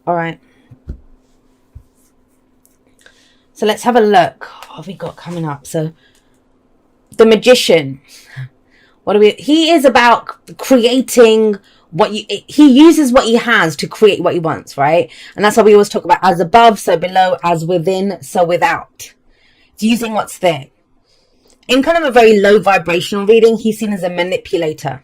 All right. So let's have a look. What have we got coming up? So the Magician. He is about creating he uses what he has to create what he wants, right? And that's why we always talk about as above, so below, as within, so without. It's using what's there. In kind of a very low vibrational reading, he's seen as a manipulator.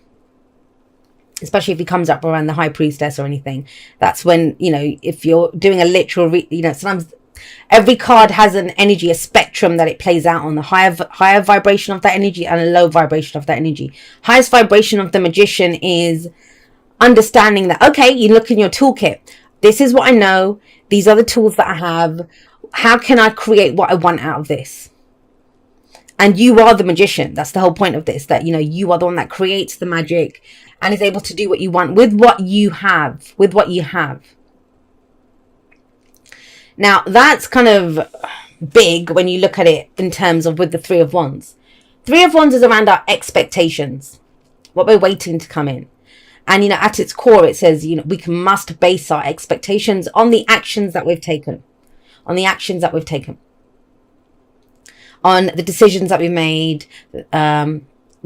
Especially if he comes up around the High Priestess or anything. That's when, if you're doing a literal, sometimes every card has an energy, a spectrum that it plays out on. The higher vibration of that energy and a low vibration of that energy. Highest vibration of the Magician is understanding that, okay, you look in your toolkit. This is what I know. These are the tools that I have. How can I create what I want out of this? And you are the magician. That's the whole point of this, that, you are the one that creates the magic and is able to do what you want with what you have, Now, that's kind of big when you look at it in terms of with the Three of Wands. Three of Wands is around our expectations, what we're waiting to come in. And, at its core, it says, we must base our expectations on the actions that we've taken. On the decisions that we've made,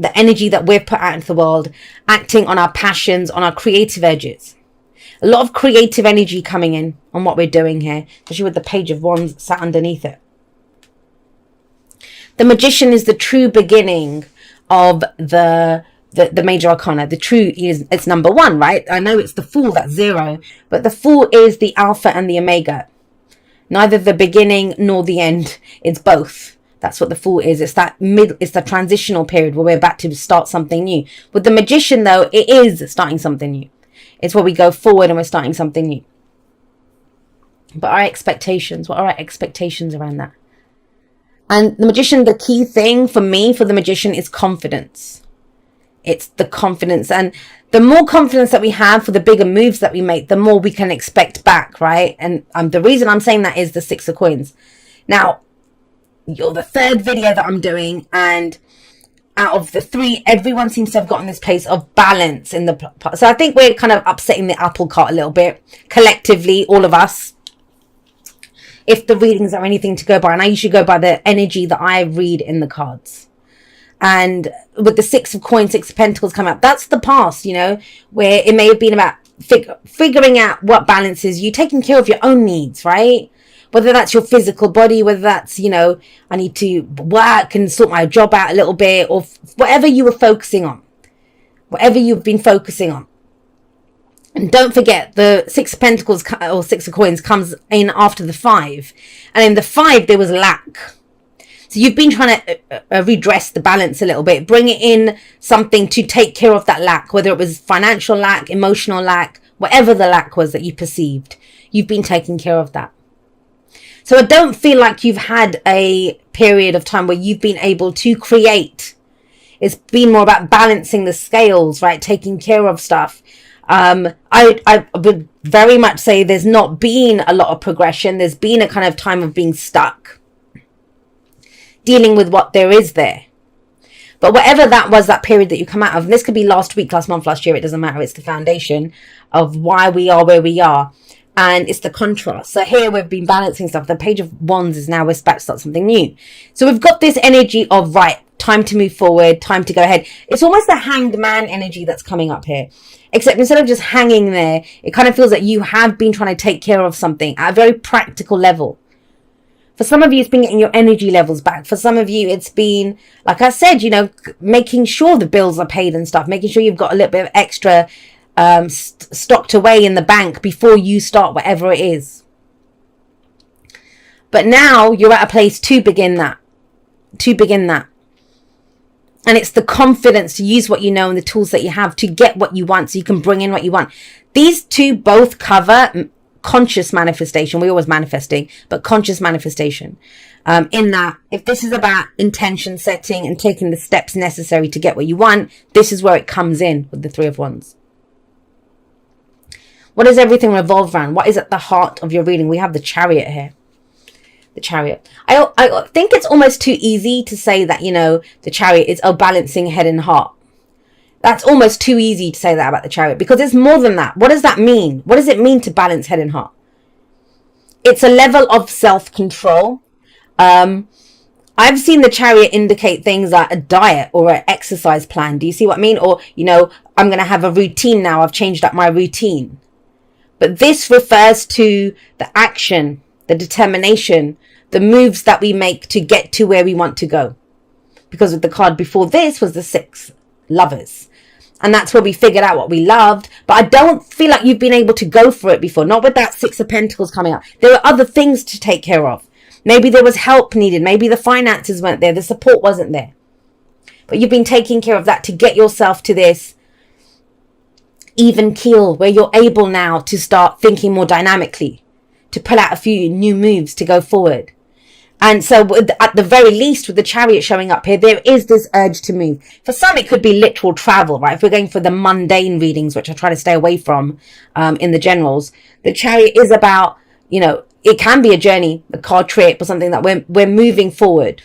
the energy that we've put out into the world, acting on our passions, on our creative edges. A lot of creative energy coming in on what we're doing here, especially with the Page of Wands sat underneath it. The Magician is the true beginning of the major arcana. The true it's number one, right? I know it's the Fool, that's 0, but the Fool is the Alpha and the Omega. Neither the beginning nor the end. It's both. That's what the Fool is. It's it's the transitional period where we're about to start something new. With the Magician, though, it is starting something new. It's where we go forward and we're starting something new. But our expectations, what are our expectations around that? And the Magician, the key thing for me, for the Magician, is confidence. It's the confidence. And the more confidence that we have for the bigger moves that we make, the more we can expect back, right? And the reason I'm saying that is the 6 of Coins. Now, you're the third video that I'm doing, and out of the 3, everyone seems to have gotten this place of balance in the... So I think we're kind of upsetting the apple cart a little bit, collectively, all of us. If the readings are anything to go by, and I usually go by the energy that I read in the cards. And with the 6 of Coins, 6 of Pentacles come up, that's the past, where it may have been about figuring out what balances you, taking care of your own needs, right? Whether that's your physical body, whether that's, I need to work and sort my job out a little bit, or whatever you were focusing on, whatever you've been focusing on. And don't forget, the 6 of Pentacles or 6 of Coins comes in after the 5. And in the 5, there was lack. So you've been trying to redress the balance a little bit, bring it in something to take care of that lack, whether it was financial lack, emotional lack, whatever the lack was that you perceived. You've been taking care of that. So I don't feel like you've had a period of time where you've been able to create. It's been more about balancing the scales, right? Taking care of stuff. I would very much say there's not been a lot of progression. There's been a kind of time of being stuck, dealing with what there is there. But whatever that was, that period that you come out of, and this could be last week, last month, last year, it doesn't matter. It's the foundation of why we are where we are. And it's the contrast. So here we've been balancing stuff. The Page of Wands is now we're about to start something new. So we've got this energy of, right, time to move forward, time to go ahead. It's almost the Hanged Man energy that's coming up here. Except instead of just hanging there, it kind of feels like you have been trying to take care of something at a very practical level. For some of you, it's been getting your energy levels back. For some of you, it's been, like I said, making sure the bills are paid and stuff. Making sure you've got a little bit of extra stocked away in the bank before you start whatever it is. But now you're at a place to begin that. And it's the confidence to use what you know and the tools that you have to get what you want, so you can bring in what you want. These two both cover conscious manifestation. We're always manifesting, but conscious manifestation. In that, if this is about intention setting and taking the steps necessary to get what you want, this is where it comes in with the 3 of Wands. What does everything revolve around? What is at the heart of your reading? We have the Chariot here. The Chariot. I think it's almost too easy to say that, the Chariot is balancing head and heart. That's almost too easy to say that about the Chariot, because it's more than that. What does that mean? What does it mean to balance head and heart? It's a level of self-control. I've seen the Chariot indicate things like a diet or an exercise plan. Do you see what I mean? Or, I'm going to have a routine now. I've changed up my routine. But this refers to the action, the determination, the moves that we make to get to where we want to go. Because with the card before this was the 6 lovers. And that's where we figured out what we loved. But I don't feel like you've been able to go for it before. Not with that 6 of Pentacles coming up. There were other things to take care of. Maybe there was help needed. Maybe the finances weren't there. The support wasn't there. But you've been taking care of that to get yourself to this even keel where you're able now to start thinking more dynamically, to pull out a few new moves to go forward. And so at the very least, with the Chariot showing up here, there is this urge to move. For some, it could be literal travel, right? If we're going for the mundane readings, which I try to stay away from in the generals, the Chariot is about, it can be a journey, a car trip or something that we're moving forward.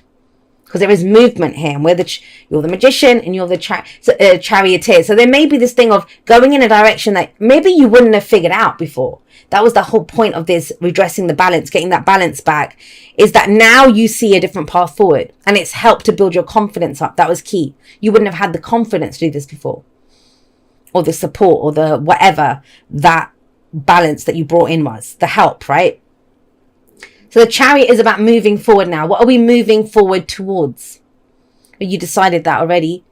Because there is movement here, and you're the magician and you're the charioteer. So there may be this thing of going in a direction that maybe you wouldn't have figured out before. That was the whole point of this, redressing the balance, getting that balance back, is that now you see a different path forward. And it's helped to build your confidence up. That was key. You wouldn't have had the confidence to do this before. Or the support or the whatever that balance that you brought in was. The help, right? So the Chariot is about moving forward now. What are we moving forward towards? You decided that already.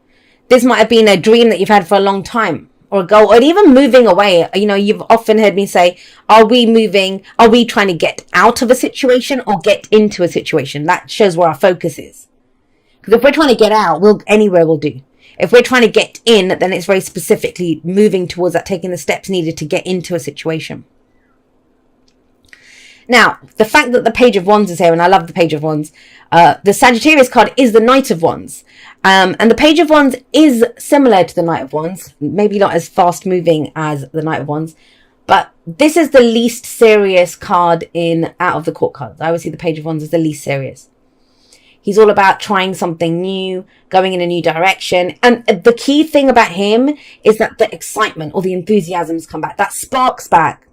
This might have been a dream that you've had for a long time, or a goal, or even moving away. You've often heard me say, are we trying to get out of a situation or get into a situation? That shows where our focus is. Because if we're trying to get out, anywhere will do. If we're trying to get in, then it's very specifically moving towards that, taking the steps needed to get into a situation. Now, the fact that the Page of Wands is here, and I love the Page of Wands, the Sagittarius card is the Knight of Wands. And the Page of Wands is similar to the Knight of Wands, maybe not as fast moving as the Knight of Wands, but this is the least serious card out of the court cards. I always see the Page of Wands as the least serious. He's all about trying something new, going in a new direction. And the key thing about him is that the excitement or the enthusiasms come back, that sparks back.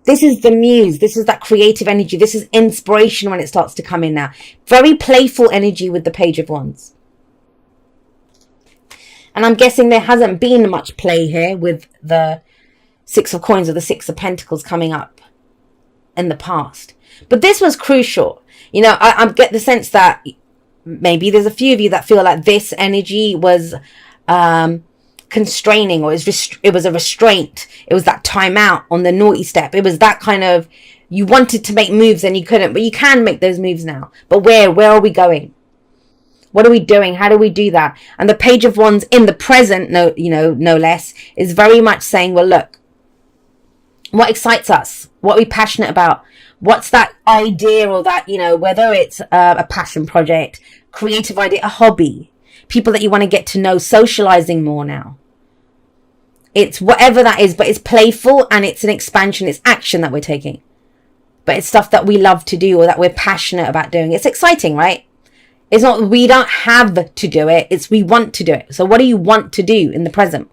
This is the muse. This is that creative energy. This is inspiration when it starts to come in now. Very playful energy with the Page of Wands. And I'm guessing there hasn't been much play here with the 6 of Coins or the 6 of Pentacles coming up in the past. But this was crucial. I get the sense that maybe there's a few of you that feel like this energy was constraining, or it was a restraint. It was that time out on the naughty step. It was that kind of, you wanted to make moves and you couldn't, but you can make those moves now. But where are we going? What are we doing? How do we do that? And the Page of Wands in the present, no less, is very much saying, well, look, what excites us? What are we passionate about? What's that idea, or that, whether it's a passion project, creative idea, a hobby, people that you want to get to know, socializing more now. It's whatever that is, but it's playful and it's an expansion. It's action that we're taking. But it's stuff that we love to do or that we're passionate about doing. It's exciting, right? It's not, we don't have to do it. It's we want to do it. So what do you want to do in the present?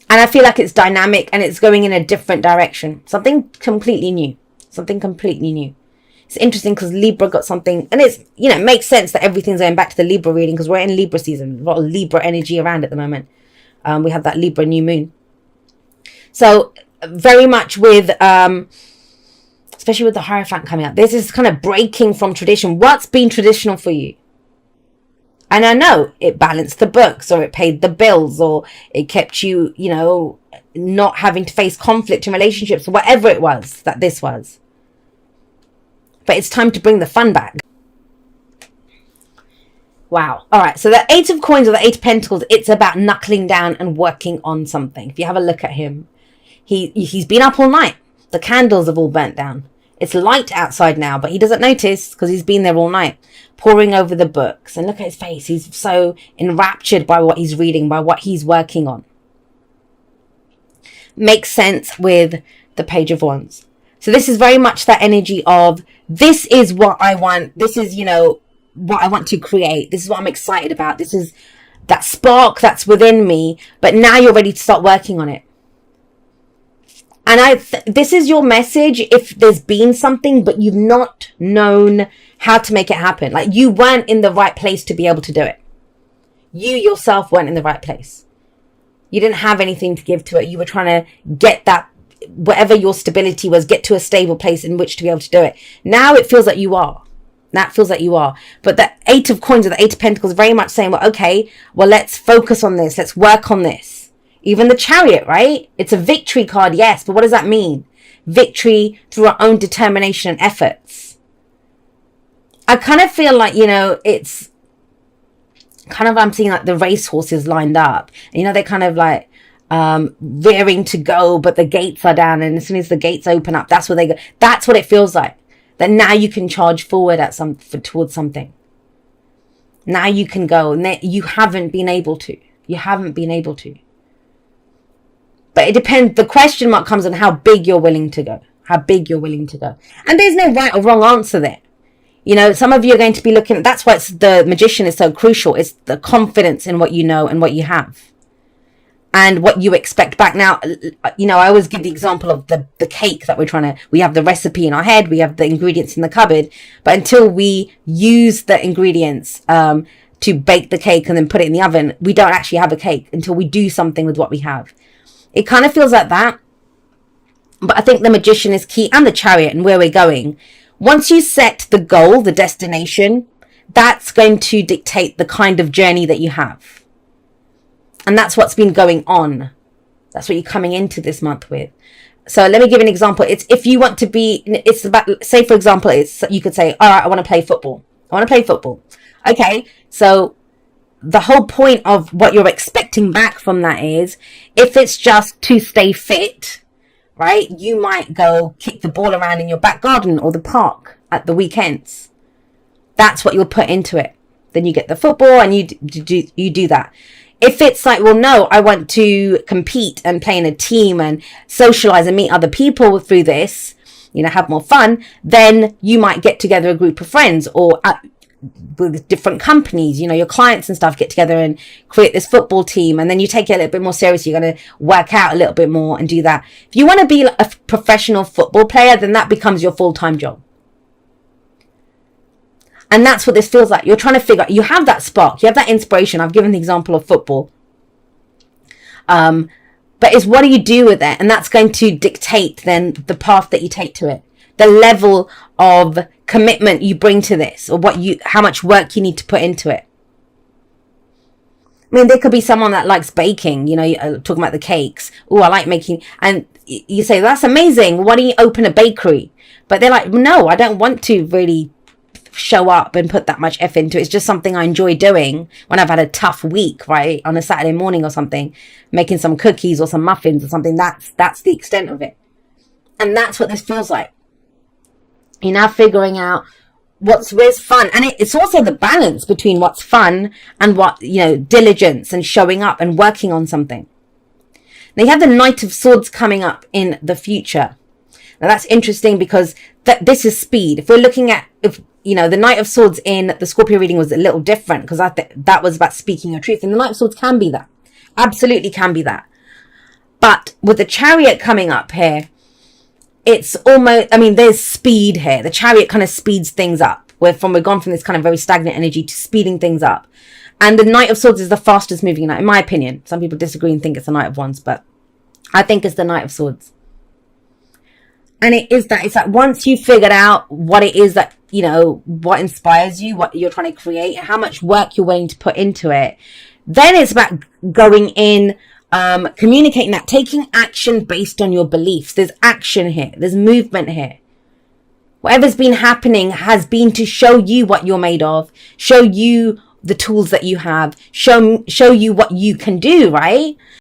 And I feel like it's dynamic and it's going in a different direction. Something completely new. Something completely new. It's interesting because Libra got something, and it's, it makes sense that everything's going back to the Libra reading because we're in Libra season. A lot of Libra energy around at the moment. We have that Libra new moon. So very much with, especially with the Hierophant coming up, this is kind of breaking from tradition. What's been traditional for you? And I know it balanced the books, or it paid the bills, or it kept you, not having to face conflict in relationships, or whatever it was that this was. But it's time to bring the fun back. Wow. All right. So the 8 of Coins or the 8 of Pentacles, it's about knuckling down and working on something. If you have a look at him, he's been up all night. The candles have all burnt down. It's light outside now, but he doesn't notice because he's been there all night, poring over the books. And look at his face. He's so enraptured by what he's reading, by what he's working on. Makes sense with the Page of Wands. So this is very much that energy of, this is what I want. This is, what I want to create. This is what I'm excited about. This is that spark that's within me. But now you're ready to start working on it. And this is your message if there's been something, but you've not known how to make it happen. Like, you weren't in the right place to be able to do it. You yourself weren't in the right place. You didn't have anything to give to it. You were trying to get that, whatever your stability was, get to a stable place in which to be able to do it. Now it feels like you are. That feels like you are. But the Eight of Coins or the Eight of Pentacles is very much saying, well, okay, well, let's focus on this. Let's work on this. Even the Chariot, right? It's a victory card, yes. But what does that mean? Victory through our own determination and efforts. I kind of feel like, it's kind of, I'm seeing like the racehorses lined up. And, they're kind of like rearing to go, but the gates are down. And as soon as the gates open up, that's where they go. That's what it feels like. That now you can charge forward towards something. Now you can go. And you haven't been able to. You haven't been able to. But it depends. The question mark comes on how big you're willing to go. How big you're willing to go. And there's no right or wrong answer there. Some of you are going to be looking at, that's why the Magician is so crucial. It's the confidence in what you know and what you have. And what you expect back. Now, I always give the example of the cake that we have the recipe in our head. We have the ingredients in the cupboard. But until we use the ingredients to bake the cake and then put it in the oven, we don't actually have a cake until we do something with what we have. It kind of feels like that. But I think the Magician is key, and the Chariot and where we're going. Once you set the goal, the destination, that's going to dictate the kind of journey that you have. And that's what's been going on. That's what you're coming into this month with. So let me give an example. It's if you want to be, it's about, say for example, you could say, all right, I want to play football. I want to play football. Okay, so the whole point of what you're expecting back from that is, if it's just to stay fit, right, you might go kick the ball around in your back garden or the park at the weekends. That's what you'll put into it. Then you get the football and you do that. If it's like, well, no, I want to compete and play in a team and socialize and meet other people through this, have more fun, then you might get together a group of friends or with different companies, your clients and stuff get together and create this football team, and then you take it a little bit more seriously. You're going to work out a little bit more and do that. If you want to be a professional football player, then that becomes your full-time job. And that's what this feels like. You're trying to figure out, you have that spark, you have that inspiration. I've given the example of football. But it's what do you do with it? And that's going to dictate then the path that you take to it. The level of commitment you bring to this, or how much work you need to put into it. I mean, there could be someone that likes baking, talking about the cakes. Oh, I like making, and you say, that's amazing. Why don't you open a bakery? But they're like, no, I don't want to really show up and put that much effort into it. It's just something I enjoy doing when I've had a tough week, right? On a Saturday morning or something, making some cookies or some muffins or something. That's the extent of it. And that's what this feels like. You're now figuring out where's fun. And it's also the balance between what's fun and what, diligence and showing up and working on something. Now you have the Knight of Swords coming up in the future. Now that's interesting because this is speed. If we're looking at, the Knight of Swords in the Scorpio reading was a little different because that was about speaking your truth. And the Knight of Swords can be that. Absolutely can be that. But with the Chariot coming up here, it's almost, there's speed here. The Chariot kind of speeds things up. We've gone from this kind of very stagnant energy to speeding things up. And the Knight of Swords is the fastest moving knight, in my opinion. Some people disagree and think it's the Knight of Wands, but I think it's the Knight of Swords. And it is that. It's like once you've figured out what it is that, what inspires you, what you're trying to create, how much work you're willing to put into it, then it's about going in, communicating that, taking action based on your beliefs. There's action here. There's movement here. Whatever's been happening has been to show you what you're made of, show you the tools that you have, show you what you can do, right?